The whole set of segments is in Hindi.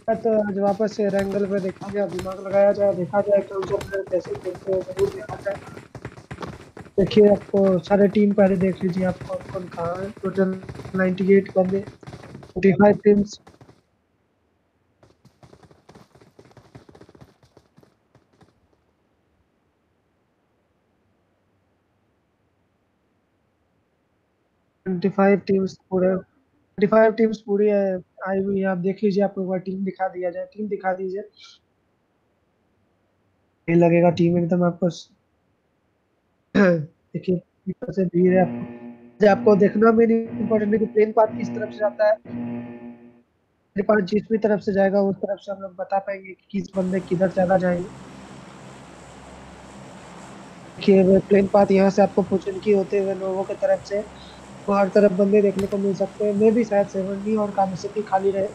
तो आज वापस से रैंगल पे देखा जाए, दिमाग लगाया जाए, देखा जाए कौन सा प्लेयर कैसे खेलते हैं, जरूर देखा जाए। देखिए आपको सारे टीम पहले देख लीजिए, आप कौन कौन कहाँ है। टोटल 98 बंदे, 25 टीम्स। 25 टीम्स पूरे, 25 टीम्स पूरी है आई हुई है। आप देख लीजिए, आपको एक बार टीम दिखा दिया जाए, टीम दिखा दीजिए। ये लगेगा टीम एकदम आपको देखिए ऊपर से भीड़ है आपको। जो आपको देखना मेन इम्पोर्टेंट है कि प्लेन पाथ किस तरफ से जाता है। मेरे पास जिस भी तरफ से जाएगा उस तरफ से हम लोग बता पाएंगे कि किस बंदे किधर ज्यादा जाएंगे। देखिए प्लेन पाथ यहाँ से आपको पुचनकी होते हुए नोवो की तरफ से वो हर तरफ बंदे देखने को मिल सकते हैं। मे भी शायद 70 और कामिसेटी खाली रहे।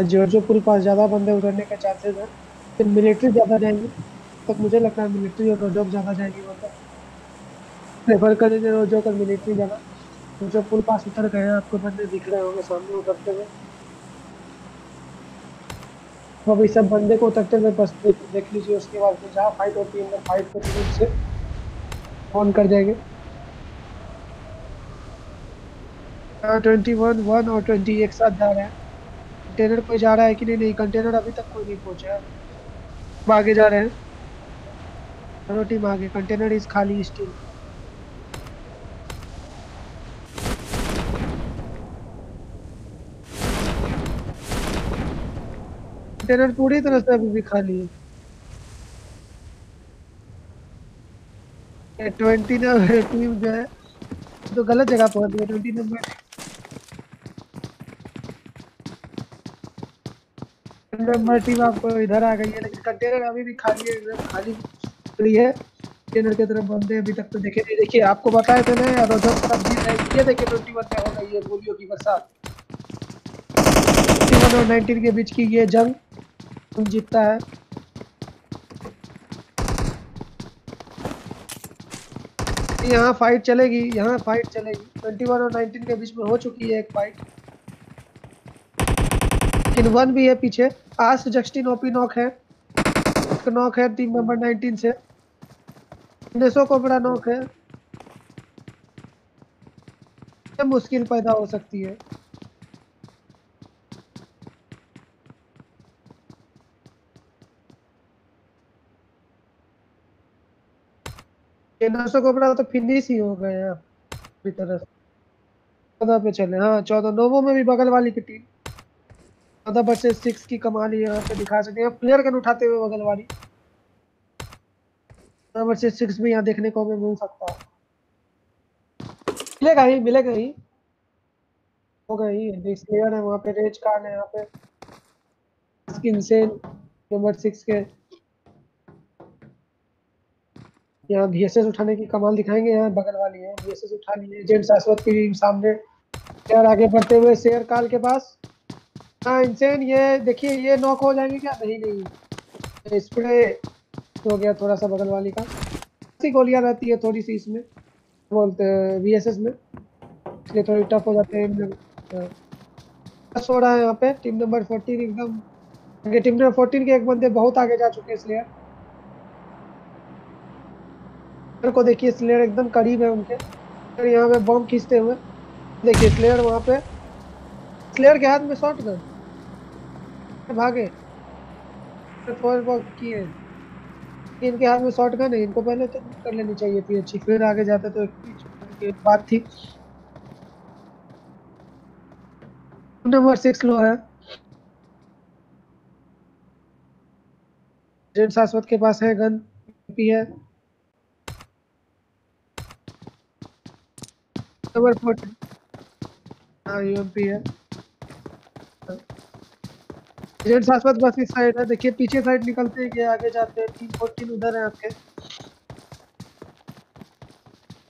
जॉर्जो पुल पास ज्यादा बंदे उतरने के चांसेस है। फिर मिलिट्री ज्यादा जाएंगी, तक मुझे लगता है मिलिट्री और रोजोक ज्यादा जाएंगी वहाँ पर। प्रेफर करेंगे रोजोक और मिलिट्री जाना। जो पुल पास उतर गए हैं, आपको बंदे दिख रहे होंगे सामने उतरते हुए। तो अभी सब बंदे को उतरते हुए बस देख लीजिए, उसके बाद फिर जहाँ फाइट होती है अंदर फाइट को तुरंत से ऑन कर जाएंगे। 21 1 और 20 एक साथ जा रहे हैं। कंटेनर कोई जा रहा है कि नहीं? नहीं, कंटेनर अभी तक कोई नहीं पहुंचा है। अब आगे जा रहे हैं, दोनों टीम आगे। कंटेनर इज खाली स्टिल। कंटेनर पूरी तरह से अभी भी खाली है। 20 नंबर टीम जो है तो गलत जगह पहुंच गई। 20 नंबर टीम आपको इधर आ गई है, लेकिन कंटेनर अभी भी खाली है, एकदम खाली पड़ी है। कंटेनर की तरफ बंदे अभी तक तो देखे नहीं। देखिए आपको बताए थे ना, रोजो तरफ भी रहेगी। ये देखिए 21 में हो गई है गोलियों की बरसात। 21 और 19 के बीच की ये जंग कौन जीतता है। यहाँ फाइट चलेगी, यहाँ फाइट चलेगी। 21 और 19 के बीच में हो चुकी है एक फाइट, लेकिन वन भी है पीछे। आज जस्टिन ओपी नॉक है, एक नॉक है टीम नंबर 19 से। नेसो को बड़ा नॉक है। ये मुश्किल पैदा हो सकती है। ये नेसो को बड़ा तो फिनिश ही हो गए हैं पूरी तरह से। 14 पे चले, हाँ 14 नोवो में भी बगल वाली की टीम 14 वर्सेस 6 की कमाल ही यहाँ पे दिखा सकते हैं। प्लेयर गन उठाते हुए बगल वाली 14 वर्सेस 6 भी यहाँ देखने को हमें मिल सकता है। मिलेगा ही, मिलेगा ही, होगा ही। डिस्प्लेयर है वहाँ पे, रेज कार्ड है यहाँ पे, स्किन से नंबर 6 के। यहाँ VSS उठाने की कमाल दिखाएंगे। यहाँ बगल वाली है, VSS उठा लिए जेंट शाश्वत की सामने। शेयर आगे बढ़ते हुए, शेयर काल के पास। हाँ इंसेन, ये देखिए ये नॉक हो जाएंगे क्या? नहीं नहीं, स्प्रे हो गया थोड़ा सा बगल वाली का। ऐसी गोलियां रहती है थोड़ी सी इसमें, बोलते हैं VSS में, इसलिए थोड़ी टफ हो जाते हैं इन लोग। बस हो रहा है यहाँ पे टीम नंबर 14 एकदम आगे। टीम नंबर 14 के एक बंदे बहुत आगे जा चुके हैं, इसलिए को देखिए स्लेयर एकदम करीब है उनके। फिर यहाँ पे बॉम्ब खींचते हुए देखिए स्लेयर वहां पे। स्लेयर के हाथ में शॉट गन, भागे फॉर बॉक्स किए। इनके हाथ में शॉट गन है, इनको पहले तो कर लेनी चाहिए थी अच्छी, फिर आगे जाते तो एक बात थी। नंबर 6 लो है, जेन शाश्वत के पास है गन भी है। नंबर 14, हाँ UMP है। जेन शाश्वत बस इस साइड है, देखिए पीछे साइड निकलते हैं कि आगे जाते हैं। टीम 14 उधर है आपके,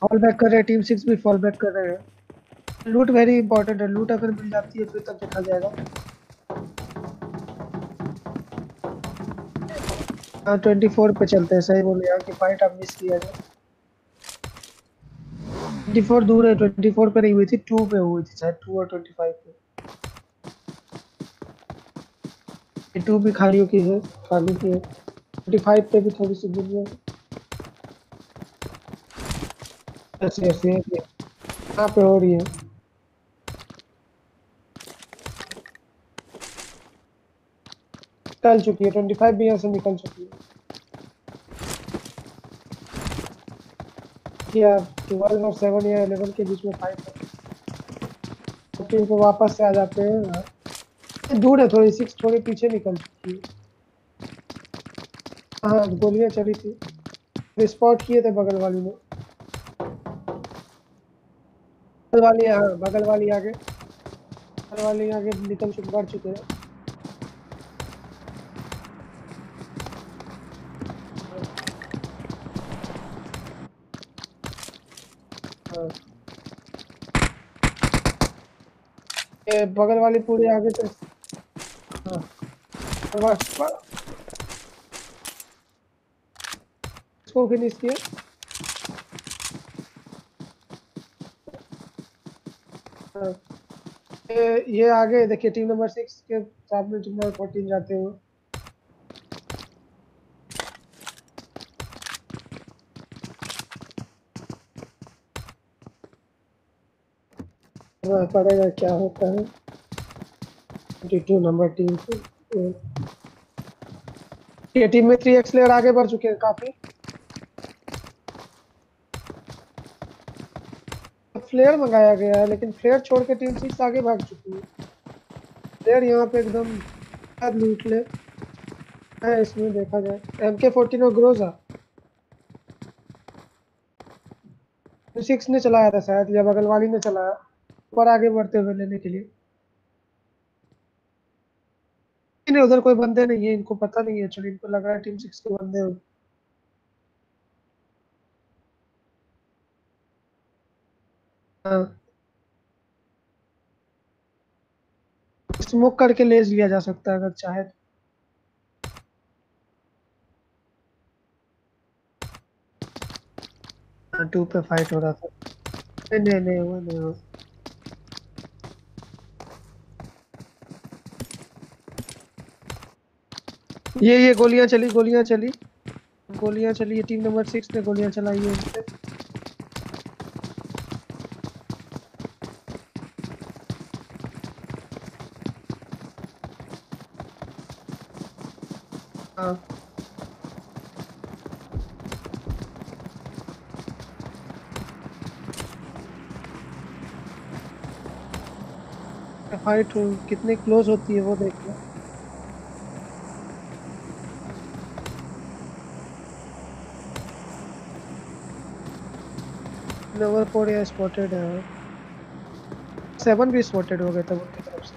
फॉल बैक कर रहे हैं। टीम 6 भी फॉल बैक कर रहे हैं। लूट वेरी इंपॉर्टेंट है, लूट अगर मिल जाती है फिर तब देखा जाएगा। हाँ 24 पे चलते हैं, सही बोले यहाँ की फाइट अब मिस किया जाए। 24 दूर है, 24 पे नहीं हुई थी, 2 पे हुई थी शायद, 2 और 25 पे। ये टू भी खालियों की है, खाली की है। 25 पे भी थोड़ी सी गिरी है। ऐसे ऐसे है कि यहाँ पे हो रही है। निकल चुकी है, 25 भी यहाँ से निकल चुकी है। या 12 और 7 या 11 के बीच में फाइट है। टीम पे वापस से आ जाते हैं हाँ। ये दूर है थोड़ी, 6 थोड़ी पीछे निकल चुकी है। हाँ गोलियां चली थी, स्पॉट किए थे बगल वाली ने। बगल वाली, हाँ बगल वाली आगे, बगल वाली आगे निकल चुके, बढ़ चुके हैं। हाँ ये बगल वाली पूरी आगे से। हाँ बस इसको फिनिश किया। हाँ ये आगे देखिए, टीम नंबर 6 के सामने टीम नंबर 14 जाते हुए। पड़ेगा क्या होता है। 22 नंबर टीम से ये टीम में 3 प्लेयर आगे बढ़ चुके हैं काफी। फ्लेयर मंगाया गया है, लेकिन फ्लेयर छोड़ के टीम 6 आगे भाग चुकी है। फ्लेयर यहाँ पे एकदम शायद लूट ले है, इसमें देखा जाए MK14 और ग्रोजा 6 ने चलाया था शायद, या बगल वाली ने चलाया ऊपर आगे बढ़ते हुए लेने के लिए। नहीं उधर कोई बंदे नहीं है, इनको पता नहीं है, चलो इनको लग रहा है टीम 6 के बंदे हो। हाँ स्मोक करके ले लिया जा सकता है अगर चाहे तो। 2 पे फाइट हो रहा था। नहीं नहीं नहीं हुआ, नहीं हुआ। ये गोलियां चली, गोलियां चली, गोलियां चली, ये टीम नंबर 6 ने गोलियां चलाई है इन पे। हाँ फाइट कितने क्लोज होती है वो देखना। नंबर 4 या स्पॉटेड है हाँ। 7 भी स्पॉटेड हो गए थे उनकी तरफ से।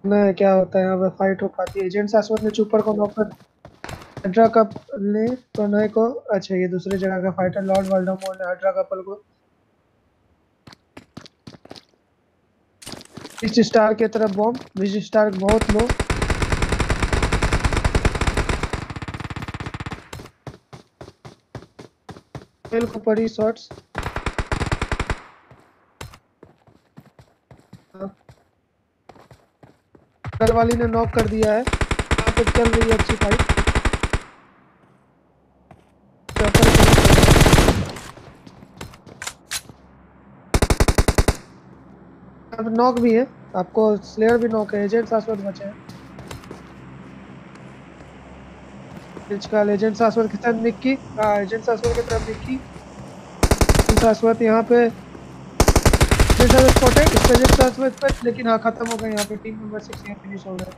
ना क्या होता है यहाँ पे, फाइट हो पाती है। एजेंट शाश्वत ने चूपर को नॉक कर, हड्रा कप ने प्रणय को, अच्छा ये दूसरे जगह का फाइटर लॉर्ड वोल्डेमॉर्ट ने हड्रा कपल को विज स्टार की तरफ बॉम्ब, विज स्टार बहुत लो। फेल को पड़ी शॉट्स। घर वाली ने नॉक कर दिया है। यहाँ पे चल रही है अच्छी फाइट। प्रॉपर फिनिश हो रहा है। अब नॉक भी है, आपको स्लेयर भी नॉक है, एजेंट शाश्वत बचे हैं। का एजेंट शाश्वत के साथ निक्की, हाँ एजेंट शाश्वत की तरफ निक्की। एजेंट शाश्वत यहाँ पे, एजेंट शाश्वत स्पॉटेड, इस पे एजेंट शाश्वत पे, लेकिन हाँ खत्म हो गए यहाँ पे, टीम नंबर 6 यहाँ फिनिश हो गए।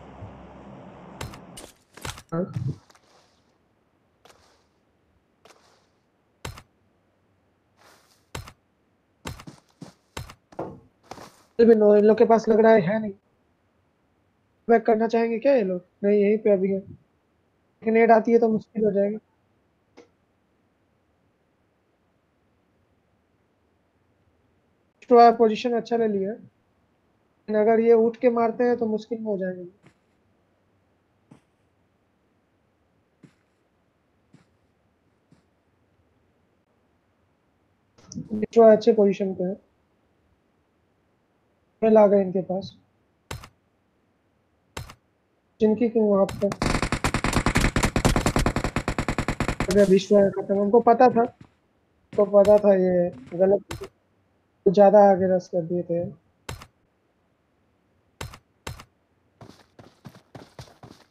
हाँ फिर भी नो, इन लोग के पास लग रहा है नहीं। बैक करना चाहेंगे क्या ये लोग? नहीं यहीं पे अभी है, ग्रेनेड आती है तो मुश्किल हो जाएगी। तो पोजीशन अच्छा ले लिया, लेकिन अगर ये उठ के मारते हैं तो मुश्किल में हो जाएंगे। विश्वा अच्छे पोजीशन पे है, मैं ला गए इनके पास, जिनकी क्यों वहां पर अगर विश्वा खत्म, हमको पता था, तो पता था ये गलत, ज्यादा आगे रस कर दिए थे।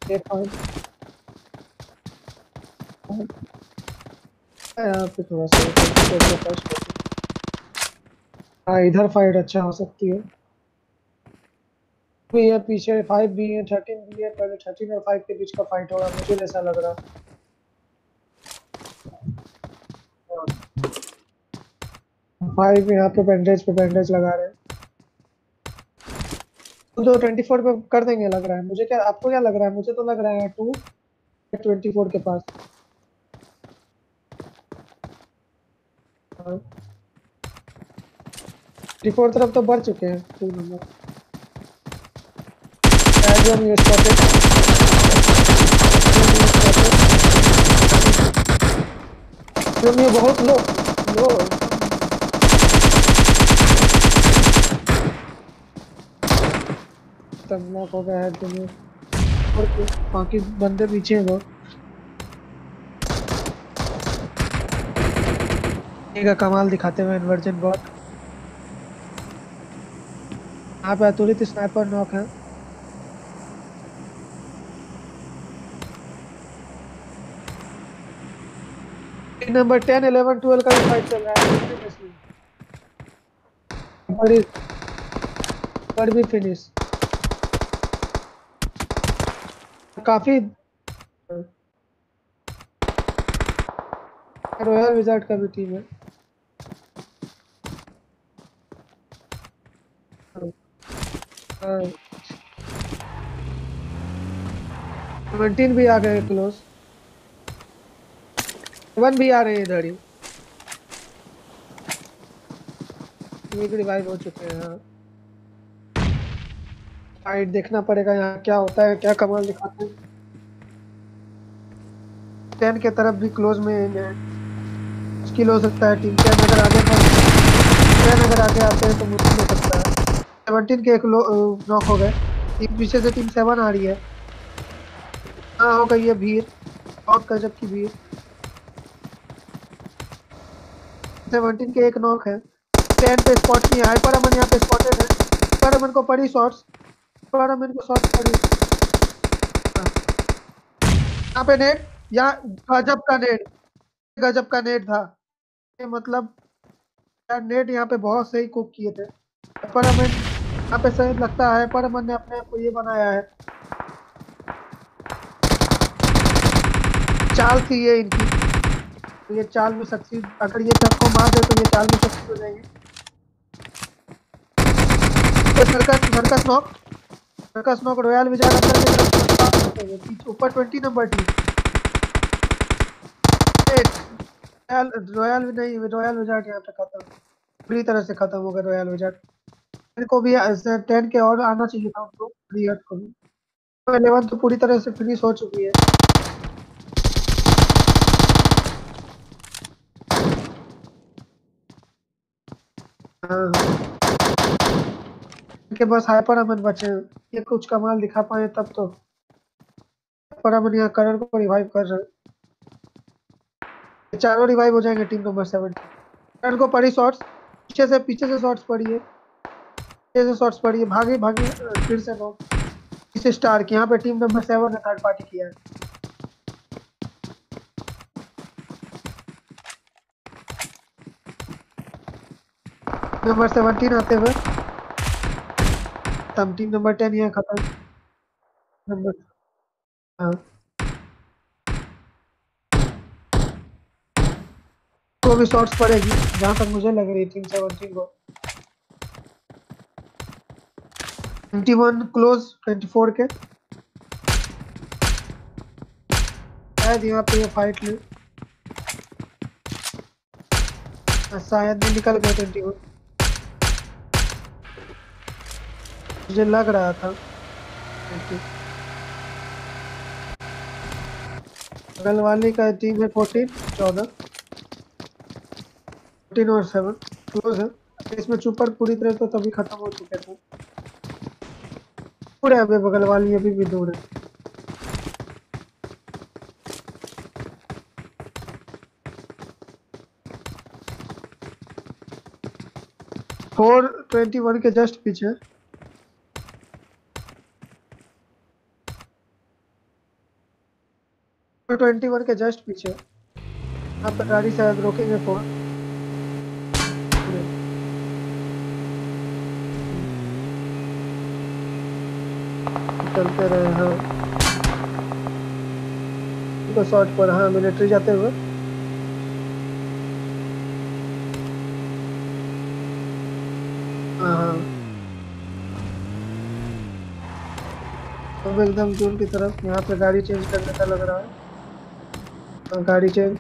एक पॉइंट यहाँ पे थोड़ा सा 24 के पास। हाँ इधर फाइट अच्छा हो सकती है, भी है पीछे 5 भी है 13 भी है, पहले 13 और 5 के बीच का फाइट होगा, मुझे ऐसा लग रहा है। 5 यहाँ पे बैंडेज लगा रहे हैं, तो 24 पे कर देंगे लग रहा है मुझे, क्या आपको क्या लग रहा है? मुझे तो लग रहा है 24 के पास। हाँ 24 तरफ तो बढ़ चुके हैं 2 नंबर। एडम ये स्पॉटेड, एडम ये बहुत लो लो एकदम नॉक हो गया है एकदम ये। और बाकी बंदे पीछे हैं बहुत, ये का कमाल दिखाते हुए इन्वर्जन बहुत। यहाँ पे अतुलित स्नाइपर नॉक है। नंबर 10 11 12 का भी फाइट चल रहा है simultaneously। बड़ी बड़ी फिनिश काफी। रॉयल विजार्ड का भी टीम है। 17 भी आ गए क्लोज, 1 भी आ रहे हैं इधर ही, एक रिवाइव हो चुके हैं। हाँ फाइट देखना पड़ेगा यहाँ क्या होता है, क्या कमाल दिखाते हैं। 10 के तरफ भी क्लोज में है, मुश्किल हो सकता है टीम 10 अगर आगे 10 अगर आगे आते हैं तो मुश्किल हो सकता है। 17 के एक नॉक हो गए, टीम पीछे से टीम 7 आ रही है। हाँ हो गई है भीड़, बहुत गजब की भीड़। 17 के एक नॉक है, 10 पे स्पॉट किया, हाइपर अमन यहाँ पे स्पॉटेड है, हाइपर अमन को पड़ी शॉट्स, हाइपर अमन को शॉट्स पड़ी। हाँ, यहाँ पे नेट, यहाँ गजब का नेट, गजब का नेट था ये, मतलब यार नेट यहाँ पे बहुत सही कुक किए थे। हाइपर अमन यहाँ पे सही लगता है, हाइपर अमन ने अपने आप को ये बनाया है, चाल थी ये इनकी, तो ये चाल में सक्सीड, अगर ये सबको मार दे तो ये चाल में सक्सीड हो जाएंगे। Circus circus knock, circus knock, royal wizard अंदर की तरफ पीछे ऊपर 20 नंबर टीम। रॉयल रॉयल नहीं, रॉयल विजार्ड यहाँ पे खत्म, पूरी तरह से खत्म हो गया रॉयल विजार्ड। इनको भी 10 के और आना चाहिए था उनको, रियट को भी। 11 तो पूरी तरह से फिनिश हो चुकी है। हाँ इनके पास हाइपर अमन बचे हैं, ये कुछ कमाल दिखा पाए तब तो। हाइपर अमन यहाँ करण को रिवाइव कर रहे हैं, ये चारों रिवाइव हो जाएंगे टीम नंबर 7। करण को पड़ी शॉट्स, पीछे से शॉट्स पड़ी है, पीछे से शॉट्स पड़ी है, भागे भागे फिर से नो, इसे स्टार की यहाँ पे टीम नंबर 7 ने थर्ड पार्टी किया है। नंबर 17 आते हुए तब टीम नंबर 10 यहाँ खत्म। नंबर हाँ तो भी शॉट्स पड़ेगी जहां तक मुझे लग रही थी 17 को। 21 क्लोज 24 के, शायद यहाँ पे ये फाइट ले, शायद नहीं निकल गए 21, मुझे लग रहा था। बगल वाले का टीम है 14 14, 14 और 7 क्लोज है। इसमें चूपर पूरी तरह तो तभी खत्म हो चुके थे। दूर है, अभी बगल वाली अभी भी दूर है। 421 के जस्ट पीछे। 421 के जस्ट पीछे। यहाँ पे गाड़ी शायद रोकेंगे 4। चलते रहे हाँ। तो शॉर्ट पर हाँ, मिलिट्री जाते हुए। हाँ हाँ, अब एकदम जून की तरफ। यहाँ पे गाड़ी चेंज करने का लग रहा है। हाँ, गाड़ी चेंज।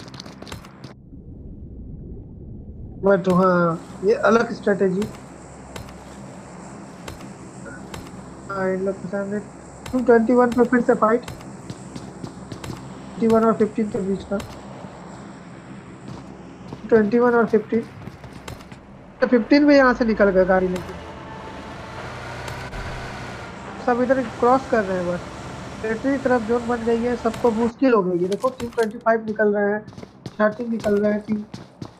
बट हाँ, ये अलग स्ट्रेटेजी। हाँ, इन लोग के सामने 21 पे फिर से फाइट। 21 और 15 के बीच का। 21 और 15। 15 में यहाँ से निकल गए गाड़ी लेके। सब इधर क्रॉस कर रहे हैं बस। टेरिटरी की तरफ जोन बन गई है, सबको मुश्किल हो गई है। देखो टीम 25 निकल रहे हैं, 13 निकल रहे हैं, टीम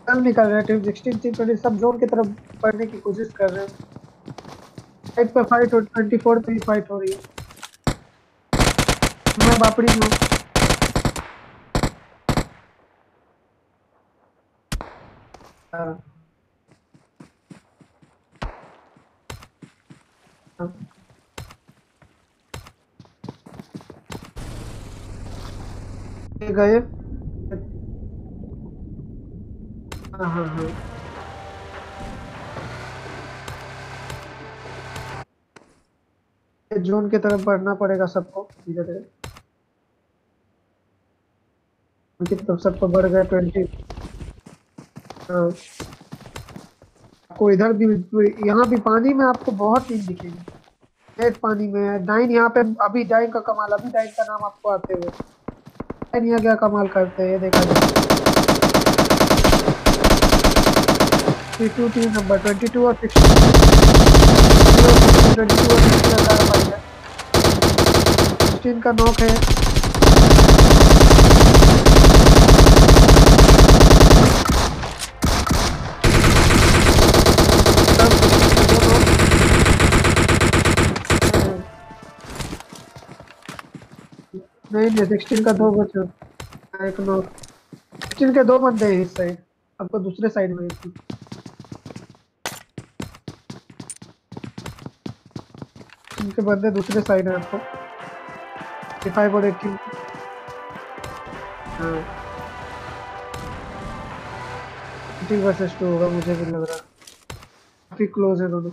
12 निकल रहे हैं, टीम 16, टीम 20 सब जोन की तरफ बढ़ने की कोशिश कर रहे हैं। फाइट पे फाइट और 24 पे ही फाइट हो रही है। मैं बापड़ी में हूँ। हाँ, हाँ, ये गए। हाँ हाँ हाँ, ये जोन की तरफ बढ़ना पड़ेगा सबको धीरे धीरे। उनकी तरफ सबको बढ़ गए 20। हाँ, आपको इधर भी, यहाँ भी पानी में आपको बहुत टीम दिखेगी। रेड पानी में है डाइन यहाँ पे। अभी डाइन का कमाल, अभी डाइन का नाम आपको आते हुए। डाइन यहाँ क्या कमाल करते हैं ये देखा जाए। 22 टीम नंबर 22 और 16। 22 और 16 का फाइट है। 16 का नॉक है। तब 16 का दो नॉक। नहीं नहीं, 16 का दो बचे। एक नॉक। 16 के दो बंदे हैं इस साइड, आपको दूसरे साइड में एक। इनके बंदे दूसरे साइड है आपको। 55 और 18। हाँ, 18 वर्सेस 2 होगा मुझे भी लग रहा है। काफी क्लोज है दोनों।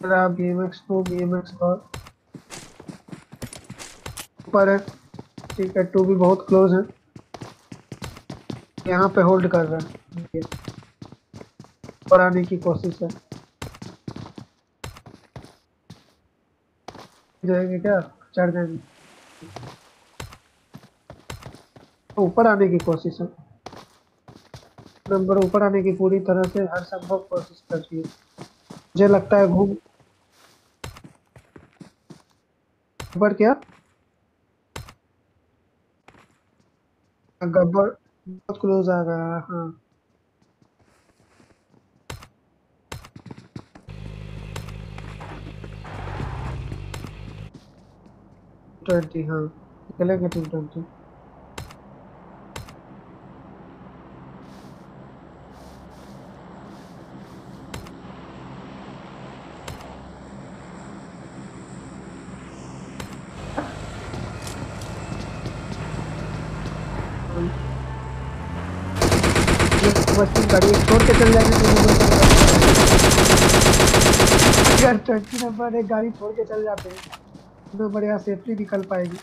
मेरा BMX 2 BMX और ऊपर है। ठीक है, 2 भी बहुत क्लोज है। यहाँ पे होल्ड कर रहा है, ये ऊपर आने की कोशिश है। जाएंगे क्या? चढ़ जाएंगे। तो ऊपर आने की कोशिश है। नंबर ऊपर आने की पूरी तरह से हर संभव कोशिश कर रही है। मुझे लगता है घूम। ऊपर क्या? गब्बर बहुत क्लोज आ गया है, हाँ। 20 हाँ, निकलेंगे टीम 20। मशीन गाड़ी छोड़ के चल जाएंगे तो वो अगर 20 नंबर एक गाड़ी छोड़ के चल जाते हैं तो बढ़िया सेफ्टी निकल पाएगी।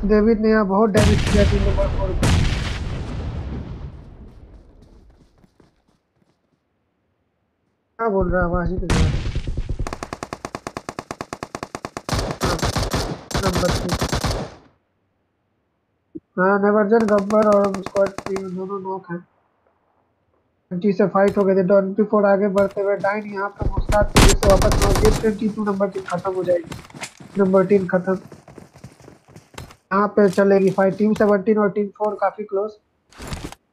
डेविड ने यहाँ बहुत डैमेज किया टीम नंबर 4 को। क्या बोल रहा है, आवाज ही नहीं आ रही। हाँ, नंबर 3। हाँ, नेवर्जन गब्बर और स्क्वाड दोनों नॉक हैं। 20 से फाइट हो गए थे। 24 आगे बढ़ते हुए डाइन यहाँ पे मुस्ताद को फिर से वापस नॉक दिए। 22 नंबर टीम खत्म हो जाएगी। नंबर 3 खत्म। यहाँ पे चलेगी फाइट। टीम 17 और टीम 4 काफी क्लोज।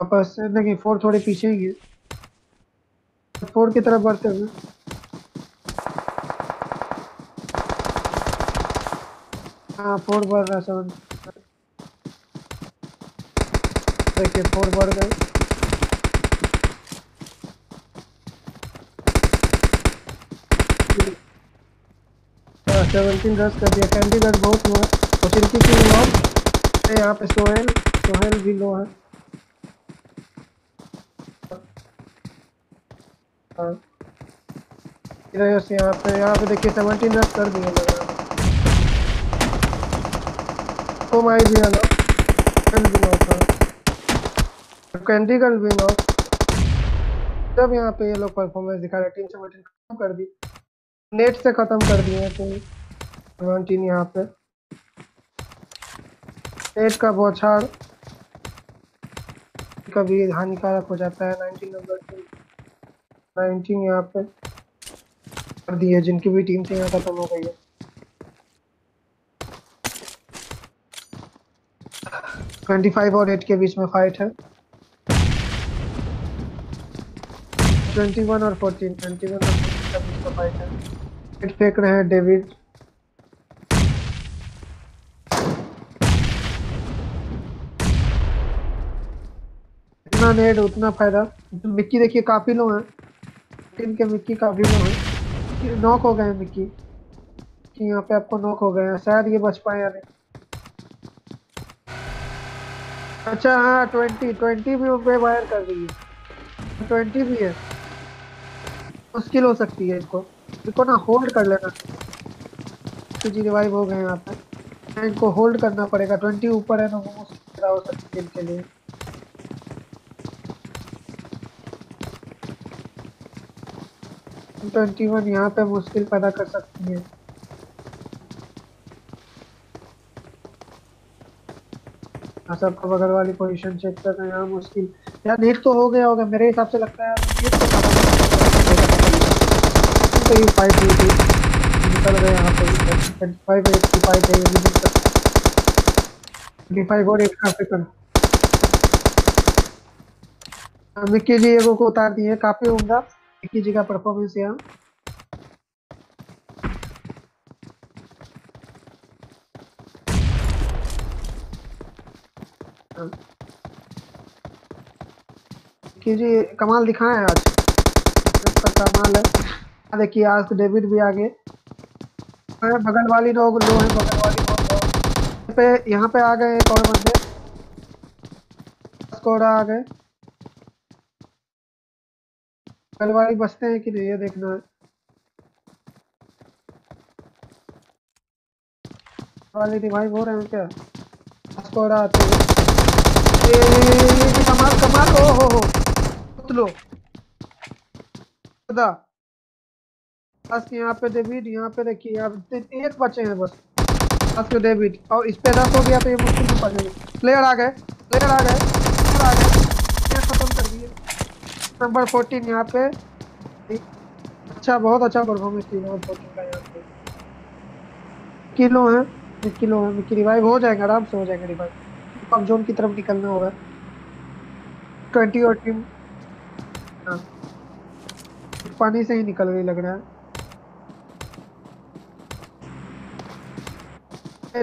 वापस नहीं, 4 थोड़े पीछे ही है। 4 की तरफ बढ़ते हुए। हाँ, 4 बढ़ रहा है 7। देखिए 4 बढ़ गए। 17 रस कर दिया। कैंडीगढ़ बहुत लो है। ओचिंकी की लॉक। यहाँ पे सोहेल सोहेल भी लो है। हाँ, यहाँ पे देखिए 17 रस कर दिए लग रहा है। तो माई भी है लॉक। भी लॉक था। कैंडीगढ़ भी लॉक। जब यहाँ पे ये लोग परफॉर्मेंस दिखा रहे। टीम 17 खत्म कर दी। नेट से खत्म कर दिए हैं टीम 17 यहाँ पे। नेट का बौछार कभी हानिकारक हो जाता है। 19 नंबर टीम 19 यहाँ पे कर दी है। जिनकी भी टीम थी यहाँ खत्म हो गई है। 25 और 8 के बीच में फाइट है। 21 और 14 21 और 14 के बीच में फाइट है। नेट फेंक रहे हैं डेविड। जितना नेट उतना फायदा। मिक्की देखिए काफी लो है। टीम के मिक्की काफी लो है। नॉक हो गए हैं मिक्की। कि यहाँ पे आपको नॉक हो गए हैं। शायद ये बच पाए या नहीं। अच्छा हाँ, 20 भी उन पे वायर कर रही है। 20 भी है। मुश्किल हो सकती है इनको। इनको ना होल्ड कर लेना। जी रिवाइव हो गए हैं यहाँ पे। इनको होल्ड करना पड़ेगा। 20 ऊपर है ना, वो मुश्किल हो सकती है इनके लिए। 21 यहाँ पे मुश्किल पैदा कर सकती है। हाँ, सबको बगल वाली पोजीशन चेक करना यहाँ मुश्किल। यार नेट तो हो गया होगा मेरे हिसाब से। लगता है नेट तो खत्म तो ही फाइट हुई थी। निकल गए यहाँ पे। 25 8 की फाइट है ये भी निकल। 25 और 8 काफी कर। मिक्की जी एगो को उतार दिए। काफी उम्दा मिक्की जी का परफॉर्मेंस यहाँ। हाँ, मिक्की जी कमाल दिखाए हैं आज। सबका कमाल है। देखिए आज तो डेविड भी आगे। बगल वाली लोग लो है। बगल वाली लोग लो पे। यहाँ पे आ गए एक और बंदे। स्कोर आ गए। बगल वाली बचते हैं कि नहीं ये देखना है। वाले रिवाइव हो रहे हैं क्या? स्कोर आते हैं। ये कमाल कमाल। ओ हो बहुत लो। खुदा। बस यहाँ पे डेविड। यहाँ पे देखिए यहाँ एक बचे हैं बस। बस के डेविड और इस पे रस हो गया तो ये मुश्किल में पड़ जाएगी। प्लेयर आ गए। प्लेयर आ गए। प्लेयर आ गए। ये खत्म कर दिए। नंबर 14 यहाँ पे। अच्छा, बहुत अच्छा परफॉर्मेंस थी नंबर 14 का यहाँ पे। किलो है। किलो है। मिक्की रिवाइव हो जाएगा। आराम से हो जाएगा रिवाइव। अब जोन की तरफ निकलना होगा। 20 और टीम। हाँ, पानी से ही निकल गई लग रहा है।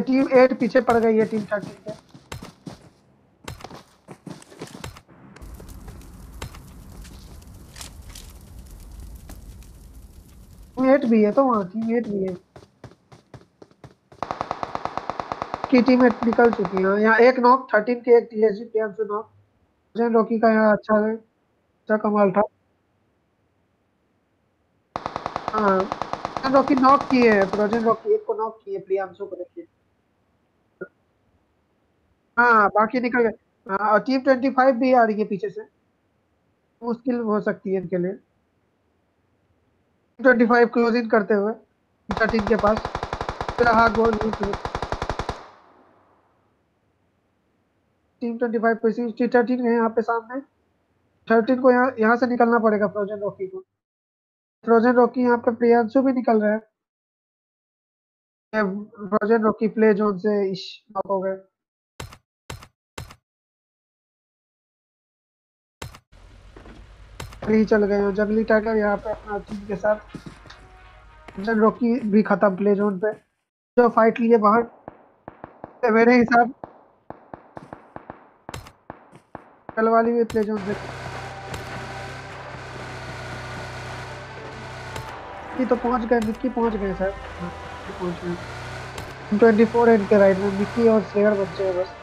टीम 8 पीछे पड़ गई है टीम 13 के। टीम 8 भी है तो वहाँ टीम 8 भी है। की टीम 8 निकल चुकी है यहाँ। एक नॉक 13 के। एक टीएसजी प्लेयर से नॉक। जैन रॉकी का यहाँ अच्छा है। अच्छा कमाल था। हाँ, जैन रॉकी नॉक किए है। प्रोजन रॉकी एक को नॉक किए। प्रियांशु को देखिए। हाँ बाकी निकल गए। हाँ, और टीम 25 भी आ रही है पीछे से, मुश्किल हो सकती है इनके लिए। 25 क्लोजिंग करते हुए 13 के पास रहा गोल। टीम 25 पे 13 है यहाँ पे सामने। 13 को यहाँ यहाँ से निकलना पड़ेगा फ्रोजन रॉकी को। फ्रोजन रॉकी यहाँ पे प्रियांशु भी निकल रहा है। फ्रोजन रॉकी प्ले जोन से इश नॉक हो गए। फ्री चल गए हैं जंगली टाइगर यहाँ पे अपना टीम के साथ। फ्रोजन रॉकी भी खत्म प्ले जोन पे, जो फाइट लिए बाहर। मेरे हिसाब कल वाली भी प्ले जोन से ये तो पहुंच गए, मिक्की पहुंच गए सर। हाँ, पहुंच गए। 24 है इनके राइट में, मिक्की और शेयर बच्चे हैं बस।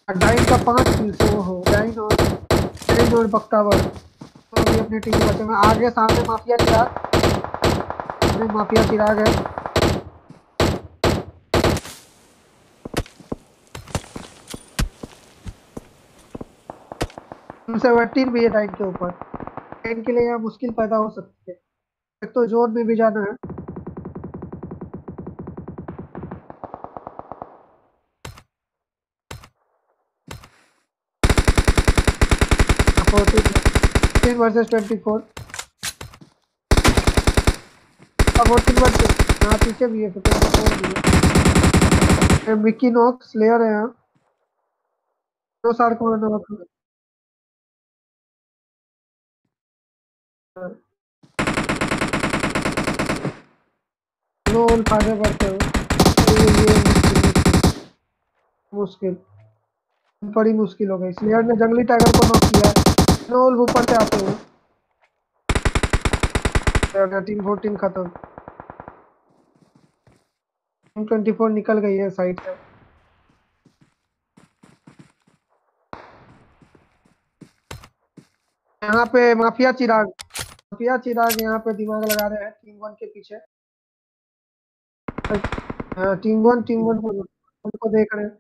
डाइन का 5 किल से वो हो डाइन और बख्तावर तो अभी अपनी टीम बचे में आगे। सामने माफिया चिराग, सामने माफिया चिराग है। 17 भी है डाइन के ऊपर। डाइन के लिए यहाँ मुश्किल पैदा हो सकती है, एक तो जोन में भी जाना है। 14 वर्सेस 24। 14 वर्सेस, हाँ पीछे भी है 24 भी है। मिक्की नॉक स्लेयर है यहाँ। दो सार को नॉक। रोल आगे बढ़ते हुए ये मुश्किल, बड़ी मुश्किल हो गई। स्लेयर ने जंगली टाइगर को नॉक किया है। रोल ऊपर से आते हुए टीम 14 खत्म। टीम 24 निकल गई है साइड से। यहाँ पे माफिया चिराग यहाँ पे दिमाग लगा रहे हैं टीम 1 के पीछे। टीम वन को उनको देख रहे हैं।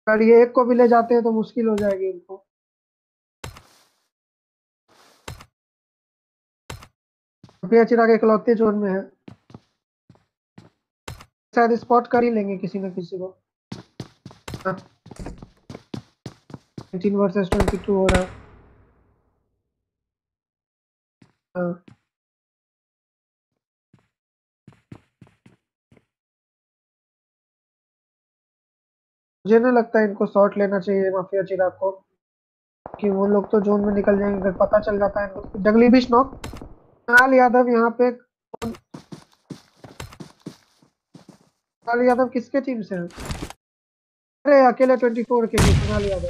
अगर ये एक को भी ले जाते हैं तो मुश्किल हो जाएगी उनको। माफिया चिराग इकलौते जोन में है, शायद स्पॉट कर ही लेंगे किसी न किसी को। 19 वर्सेस 22 हो रहा है। हाँ, मुझे नहीं लगता है इनको शॉट लेना चाहिए माफिया चिराग को, कि वो लोग तो जोन में निकल जाएंगे अगर पता चल जाता है इनको। जंगली बिश नॉक। कुणाल यादव यहाँ पे। कुणाल यादव किसके टीम से है? अरे अकेले 24 के लिए कुणाल यादव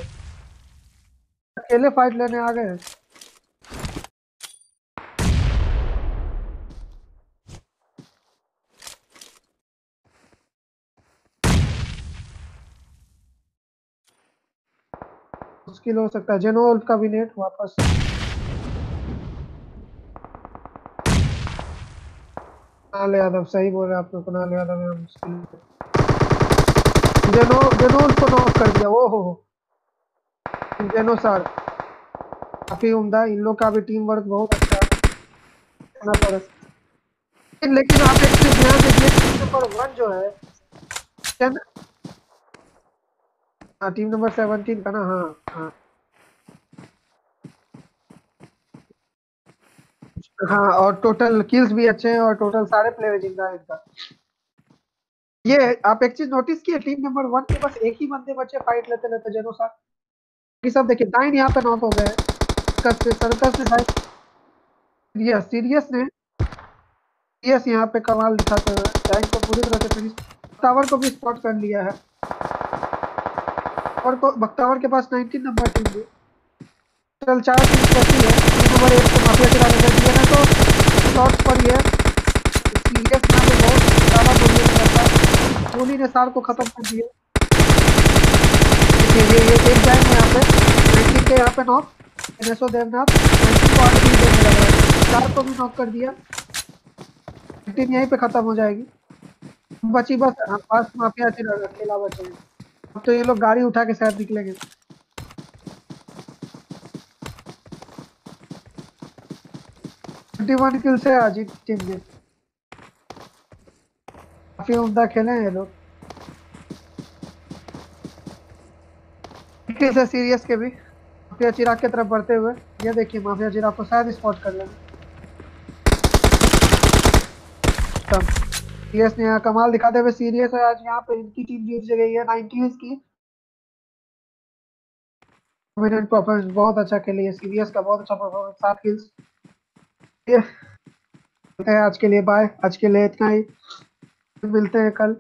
अकेले फाइट लेने आ गए हैं। मुश्किल हो सकता है। जेनोल का भी नेट वापस। कुणाल यादव सही बोल रहे आपने, कुणाल यादव यहाँ मुश्किल है। जेनोल को नॉक कर दिया। ओ हो जेनो सर काफी उम्दा। इन लोग का भी टीम वर्क बहुत अच्छा है। लेकिन आप एक चीज ध्यान दीजिए, टीम नंबर 1 जो है टेन। हाँ टीम नंबर 17 का ना। हाँ हाँ हाँ, और टोटल किल्स भी अच्छे हैं और टोटल सारे प्लेयर जिंदा है इनका। ये आप एक चीज नोटिस किए, टीम नंबर 1 के बस एक ही बंदे बचे फाइट लेते लेते जेनो साहब। ये सब देखिए डाइन यहाँ पे नॉक हो गए हैं। सर्कस ने डाइन। सीरियस यहाँ पे कमाल दिखाते हुए डाइन को पूरी तरह से फिनिश। बख्तावर को भी स्पॉट कर लिया है। और को बख्तावर के पास 19 नंबर टीम भी। टोटल 4 टीम बची है। टीम नंबर 1 को माफिया चला कर दिया ना, तो शॉट्स पर ही है। सीरियस यहाँ पे बहुत ज्यादा गोलियों में रहता है। धोनी ने सार को खत्म कर दिया। देखिए ये एक जाएंगे यहाँ पे 19 के यहाँ पे नॉक। एनएसओ देवनाथ 19 को आगे भी देने लगा है। 4 को भी नॉक कर दिया। टीम यहीं पे खत्म हो जाएगी। बची बस पास माफिया अकेला बचे हैं। अब तो ये लोग गाड़ी उठा के शायद निकलेंगे। 21 किल से आज ही टीम ने काफी उम्दा खेले हैं ये लोग। किल से सीरियस के भी माफिया चिराग की तरफ बढ़ते हुए। ये देखिए माफिया चिराग को शायद स्पॉट कर लेना। सीरियस ने यहाँ कमाल दिखाते हुए सीरियस है आज यहाँ पे इनकी टीम जीत गई है 90s की। डोमिनेंट परफॉर्मेंस बहुत अच्छा खेली है सीरियस का, बहुत अच्छा परफॉर्मेंस 7 किल्स। ये है आज के लिए, बाय। आज के लिए इतना ही, मिलते हैं कल।